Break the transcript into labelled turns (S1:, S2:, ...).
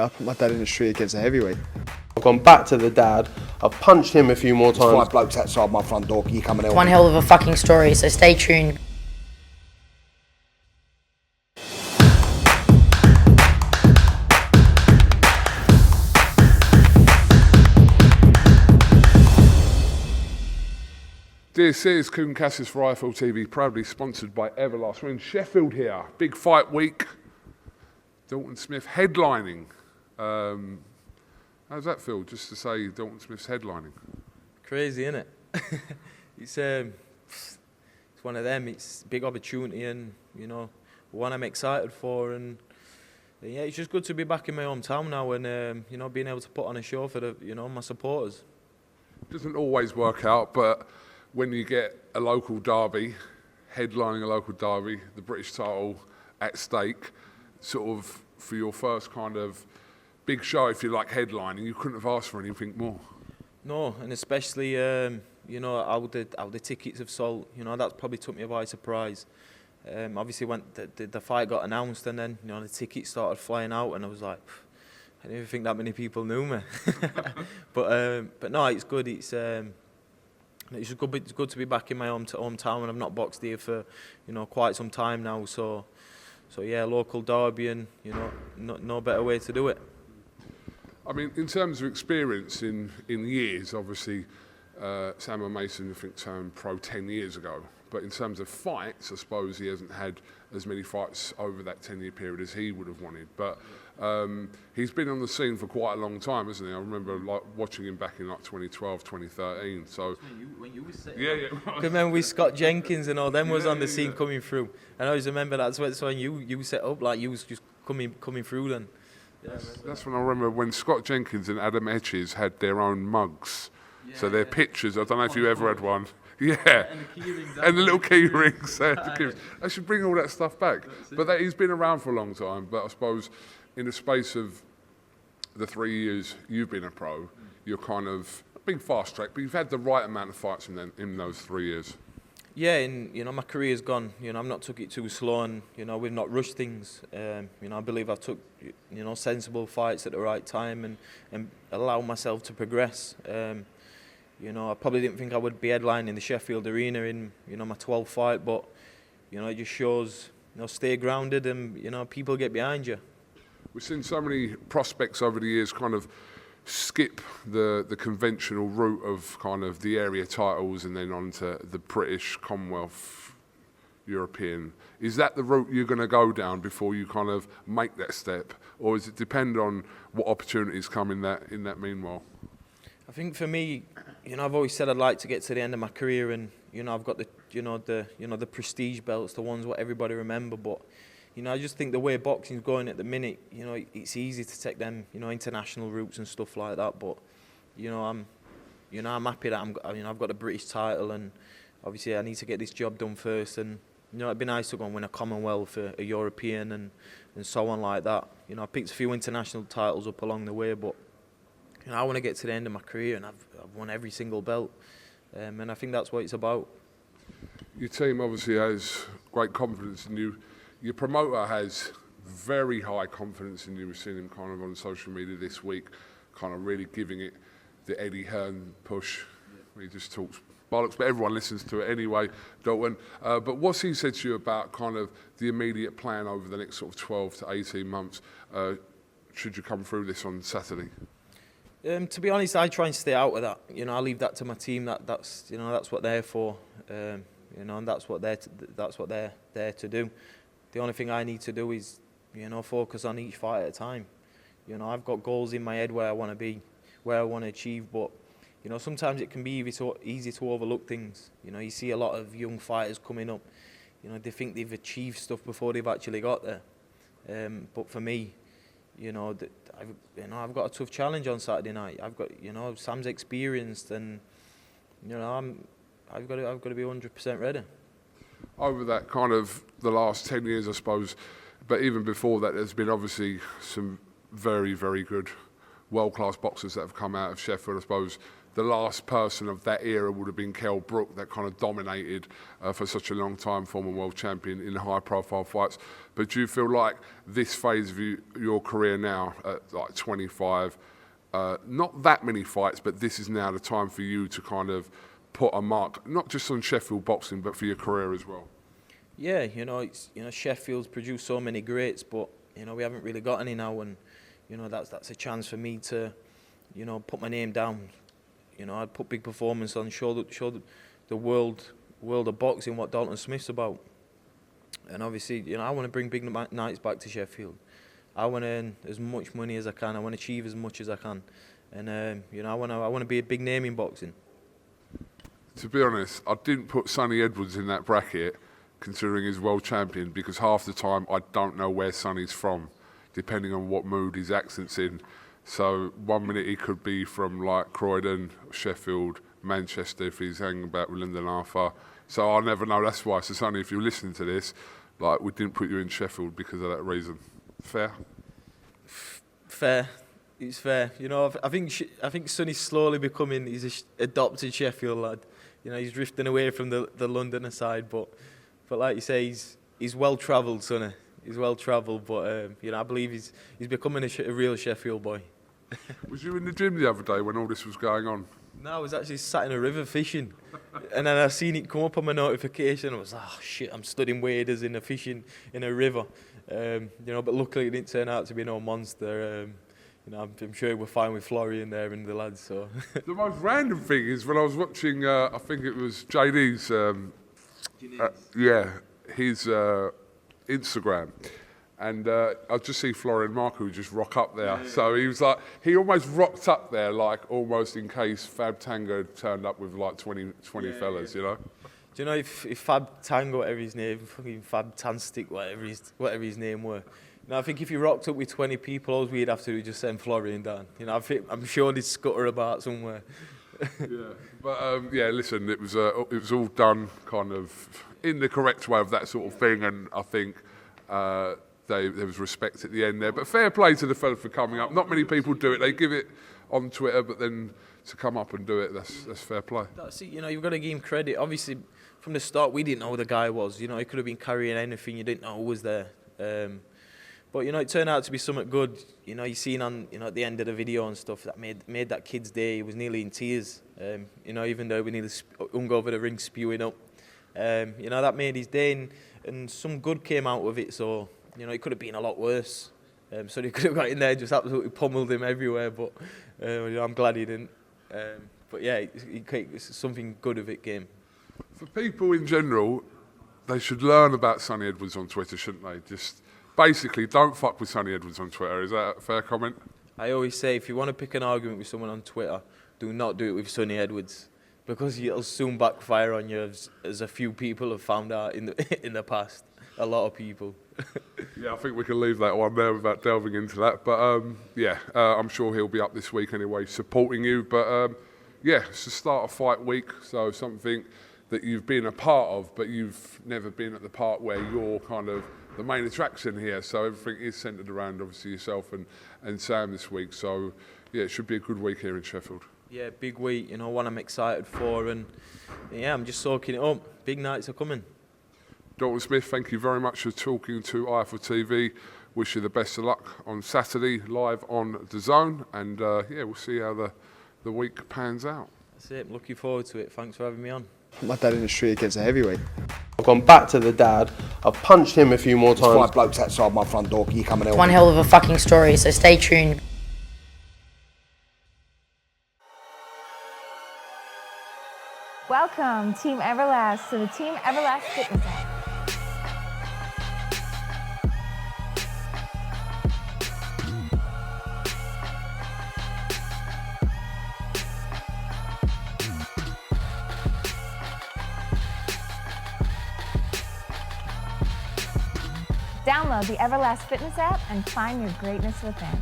S1: I put my dad in the street against a heavyweight.
S2: I've gone back to the dad, I've punched him a few more times.
S3: 5 blokes outside my front door, can you come and help
S4: One
S3: me?
S4: hell of a fucking story, so stay tuned.
S5: This is KUGAN CASSIUS for IFL TV, proudly sponsored by Everlast. We're in Sheffield here, big fight week. Dalton Smith headlining. How does that feel, just to say Dalton Smith's headlining?
S6: Crazy, isn't it? It's one of them. It's a big opportunity, and you know, one I'm excited for. And yeah, it's just good to be back in my hometown now, and you know, being able to put on a show for my supporters.
S5: Doesn't always work out, but when you get a local derby, headlining a local derby, the British title at stake, sort of for your first kind of big show, if you like, headlining, you couldn't have asked for anything more.
S6: No, and especially you know, how the tickets have sold. You know, that's probably took me by surprise. Obviously, when the fight got announced, and then you know the tickets started flying out, and I was like, I didn't even think that many people knew me. But no, it's good. It's good to be back in my hometown, and I've not boxed here for quite some time now. So yeah, local derby, and you know, no better way to do it.
S5: I mean, in terms of experience in years, obviously, Samuel Mason, I think, turned pro 10 years ago. But in terms of fights, I suppose he hasn't had as many fights over that 10-year period as he would have wanted. But he's been on the scene for quite a long time, hasn't he? I remember like watching him back in like 2012, 2013. So
S6: when you were sitting,
S5: yeah.
S6: I remember with Scott Jenkins and all them was on the scene coming through. And I always remember that's when you set up, like you was just coming through then. Yeah,
S5: that's when I remember when Scott Jenkins and Adam Etches had their own mugs. Yeah, so their pictures, I don't know if you ever had one. Yeah, and the little key rings. I should bring all that stuff back. But he's been around for a long time. But I suppose in the space of the 3 years you've been a pro, you're kind of been fast track, but you've had the right amount of fights in those 3 years.
S6: Yeah, and you know, my career's gone. You know, I've not took it too slow, and you know, we've not rushed things. You know, I believe I've took sensible fights at the right time and allowed myself to progress. You know, I probably didn't think I would be headlining the Sheffield Arena in my 12th fight, but you know, it just shows stay grounded, and people get behind you.
S5: We've seen so many prospects over the years kind of skip the conventional route of kind of the area titles and then on to the British, Commonwealth, European. Is that the route you're going to go down before you kind of make that step, or does it depend on what opportunities come in that meanwhile? I
S6: think for me, I've always said I'd like to get to the end of my career, and I've got the prestige belts, the ones what everybody remember, but I just think the way boxing's going at the minute, it's easy to take them, international routes and stuff like that. But, I'm happy that I've got a British title, and obviously I need to get this job done first. And it'd be nice to go and win a Commonwealth, a European, and so on like that. I picked a few international titles up along the way, but I want to get to the end of my career, and I've won every single belt, and I think that's what it's about.
S5: Your team obviously has great confidence in you. Your promoter has very high confidence in you. We've seen him kind of on social media this week, kind of really giving it the Eddie Hearn push. He just talks bollocks, but everyone listens to it anyway, Dalton. But what's he said to you about kind of the immediate plan over the next sort of 12 to 18 months, should you come through this on Saturday?
S6: To be honest, I try and stay out of that. I leave that to my team. That's what they're for. And that's what they're there to do. The only thing I need to do is, focus on each fight at a time. I've got goals in my head where I want to be, where I want to achieve, but, sometimes it can be easy to overlook things. You see a lot of young fighters coming up, they think they've achieved stuff before they've actually got there. But for me, I've got a tough challenge on Saturday night. I've got, Sam's experienced, and, I've got to be 100% ready.
S5: Over that kind of the last 10 years, I suppose, but even before that, there's been obviously some very, very good world-class boxers that have come out of Sheffield. I suppose the last person of that era would have been Kell Brook, that kind of dominated for such a long time, former world champion in high-profile fights. But do you feel like this phase of your career now, at like 25, not that many fights, but this is now the time for you to kind of put a mark, not just on Sheffield boxing, but for your career as well?
S6: Yeah, Sheffield's produced so many greats, but we haven't really got any now, and that's a chance for me to, put my name down. I'd put big performance on, show the world of boxing what Dalton Smith's about. And obviously, I want to bring big nights back to Sheffield. I want to earn as much money as I can. I want to achieve as much as I can, and I want to be a big name in boxing.
S5: To be honest, I didn't put Sonny Edwards in that bracket, considering he's world champion, because half the time I don't know where Sonny's from, depending on what mood his accent's in. So 1 minute he could be from like Croydon, Sheffield, Manchester if he's hanging about with Lyndon Arthur. So I'll never know. That's why. So Sonny, if you're listening to this, like, we didn't put you in Sheffield because of that reason. Fair?
S6: Fair. It's fair. I think Sonny's slowly becoming. He's an adopted Sheffield lad. He's drifting away from the Londoner side, but like you say, he's well travelled, Sonny. He's well travelled, but I believe he's becoming a real Sheffield boy.
S5: Was you in the gym the other day when all this was going on?
S6: No, I was actually sat in a river fishing, and then I seen it come up on my notification. I was like, oh shit, I'm studying waders in a fishing in a river. But luckily it didn't turn out to be no monster. I'm sure we're fine with Florian there and the lads. So
S5: the most random thing is when I was watching, I think it was JD's, his Instagram, and I just see Florian Marco just rock up there. Yeah. So he was like, he almost rocked up there, like almost in case Fab Tango turned up with like 20 fellas, Do
S6: you know if Fab Tango, whatever his name, fucking Fab Tanstic, whatever his name were. I think if you rocked up with 20 people, all we'd have to do is just send Florian down. I'm sure they'd scutter about somewhere. Listen, it was all done kind of in the correct way of that sort of thing, and I think there was respect at the end there. But fair play to the fella for coming up. Not many people do it. They give it on Twitter, but then to come up and do it, that's fair play. That's it. You've got to give him credit. Obviously, from the start, we didn't know who the guy was. He could have been carrying anything. You didn't know who was there. But it turned out to be something good. You seen on at the end of the video and stuff that made that kid's day. He was nearly in tears. Even though we nearly hung over the ring spewing up. That made his day, and some good came out of it. So it could have been a lot worse. So he could have got in there, just absolutely pummeled him everywhere. But I'm glad he didn't. Something good of it came.
S5: For people in general, they should learn about Sonny Edwards on Twitter, shouldn't they? Just basically, don't fuck with Sonny Edwards on Twitter. Is that a fair comment? I
S6: always say, if you want to pick an argument with someone on Twitter, do not do it with Sonny Edwards, because it'll soon backfire on you, as a few people have found out in the past. A lot of people.
S5: Yeah, I think we can leave that one there without delving into that. But I'm sure he'll be up this week anyway, supporting you. But it's the start of fight week, so something that you've been a part of, but you've never been at the part where you're kind of the main attraction here. So everything is centred around obviously yourself and Sam this week. So it should be a good week here in Sheffield. Yeah,
S6: big week, one I'm excited for, and I'm just soaking it up. Big nights are coming.
S5: Dalton Smith, thank you very much for talking to IFL TV. Wish you the best of luck on Saturday, live on DAZN, and we'll see how the week pans out.
S6: That's it, looking forward to it. Thanks for having me on.
S1: My dad in the street against a heavyweight.
S2: I've gone back to the dad. I've punched him a few more times.
S3: There's 5 blokes outside my front door. Can you come and help
S4: One
S3: me?
S4: hell of a fucking story, so stay tuned.
S7: Welcome, Team Everlast, to the Team Everlast Fitness app. Download the Everlast Fitness app and find your greatness within.